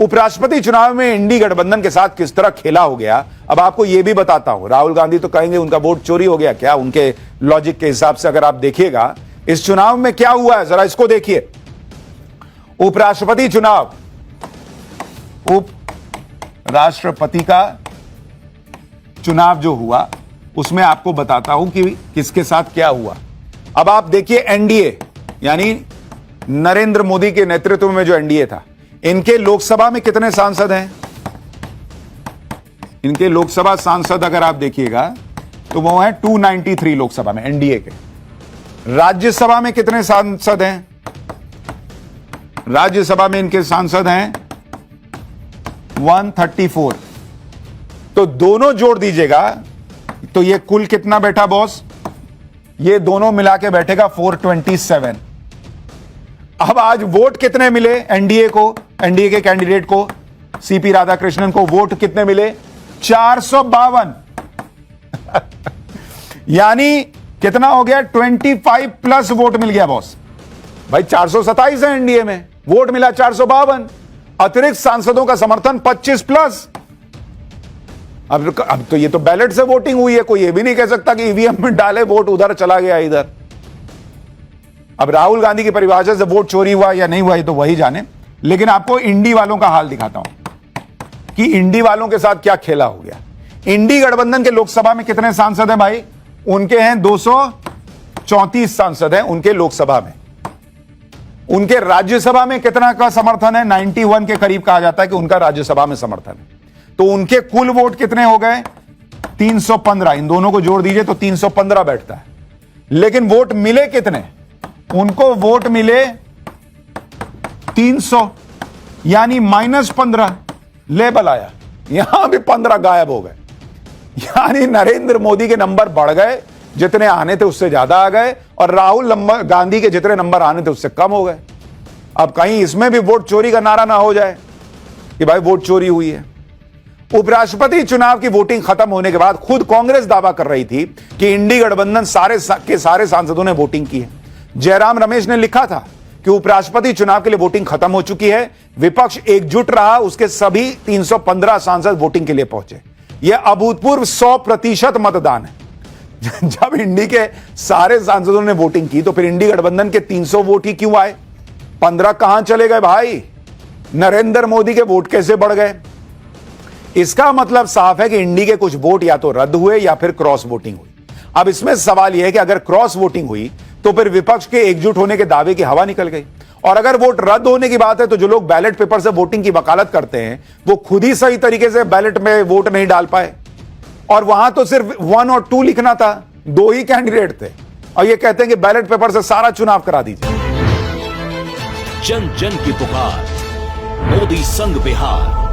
उपराष्ट्रपति चुनाव में इंडी गठबंधन के साथ किस तरह खेला हो गया, अब आपको यह भी बताता हूं। राहुल गांधी तो कहेंगे उनका वोट चोरी हो गया क्या, उनके लॉजिक के हिसाब से अगर आप देखिएगा इस चुनाव में क्या हुआ है, जरा इसको देखिए। उपराष्ट्रपति चुनाव, उपराष्ट्रपति का चुनाव जो हुआ उसमें आपको बताता हूं कि किसके साथ क्या हुआ। अब आप देखिए एनडीए यानी नरेंद्र मोदी के नेतृत्व में जो एनडीए था, इनके लोकसभा में कितने सांसद हैं? इनके लोकसभा सांसद अगर आप देखिएगा तो वो है 293 लोकसभा में एनडीए के। राज्यसभा में कितने सांसद हैं? राज्यसभा में इनके सांसद हैं 134। तो दोनों जोड़ दीजिएगा तो ये कुल कितना बैठा बॉस? ये दोनों मिला के बैठेगा 427। अब आज वोट कितने मिले एनडीए को, एनडीए के कैंडिडेट को, सीपी राधाकृष्णन को वोट कितने मिले? 452। यानी कितना हो गया? 25 प्लस वोट मिल गया बॉस। भाई 427 है एनडीए में, वोट मिला 452, अतिरिक्त सांसदों का समर्थन 25 प्लस। अब तो ये तो बैलेट से वोटिंग हुई है, कोई ये भी नहीं कह सकता कि ईवीएम में डाले वोट उधर चला गया इधर। अब राहुल गांधी की परिभाषा से वोट चोरी हुआ या नहीं हुआ ये तो वही जाने, लेकिन आपको इंडी वालों का हाल दिखाता हूं कि इंडी वालों के साथ क्या खेला हो गया। इंडी गठबंधन के लोकसभा में कितने सांसद हैं भाई? उनके हैं 234 सांसद हैं उनके लोकसभा में। उनके राज्यसभा में कितना का समर्थन है? 91 के करीब कहा जाता है कि उनका राज्यसभा में समर्थन है। तो उनके कुल वोट कितने हो गए? 315। इन दोनों को जोड़ दीजिए तो 315 बैठता है। लेकिन वोट मिले कितने? उनको वोट मिले 300, यानी -15 लेबल आया। यहां भी 15 गायब हो गए। यानी नरेंद्र मोदी के नंबर बढ़ गए, जितने आने थे उससे ज्यादा आ गए, और राहुल गांधी के जितने नंबर आने थे उससे कम हो गए। अब कहीं इसमें भी वोट चोरी का नारा ना हो जाए कि भाई वोट चोरी हुई है। उपराष्ट्रपति चुनाव की वोटिंग खत्म होने के बाद खुद कांग्रेस दावा कर रही थी कि इंडी गठबंधन सारे सांसदों ने वोटिंग की है। जयराम रमेश ने लिखा था कि उपराष्ट्रपति चुनाव के लिए वोटिंग खत्म हो चुकी है, विपक्ष एकजुट रहा, उसके सभी 315 सांसद वोटिंग के लिए पहुंचे। यह अभूतपूर्व 100% मतदान है। जब इंडी के सारे सांसदों ने वोटिंग की तो फिर इंडी गठबंधन के 300 वोट ही क्यों आए? 15 कहां चले गए भाई? नरेंद्र मोदी के वोट कैसे बढ़ गए? इसका मतलब साफ है कि इंडी के कुछ वोट या तो रद्द हुए या फिर क्रॉस वोटिंग हुई। अब इसमें सवाल यह है कि अगर क्रॉस वोटिंग हुई तो फिर विपक्ष के एकजुट होने के दावे की हवा निकल गई, और अगर वोट रद्द होने की बात है तो जो लोग बैलेट पेपर से वोटिंग की वकालत करते हैं वो खुद ही सही तरीके से बैलेट में वोट नहीं डाल पाए, और वहां तो सिर्फ 1 और 2 लिखना था, 2 ही कैंडिडेट थे, और ये कहते हैं कि बैलेट पेपर से सारा चुनाव करा दीजिए। जन जन की पुकार, मोदी संग बिहार।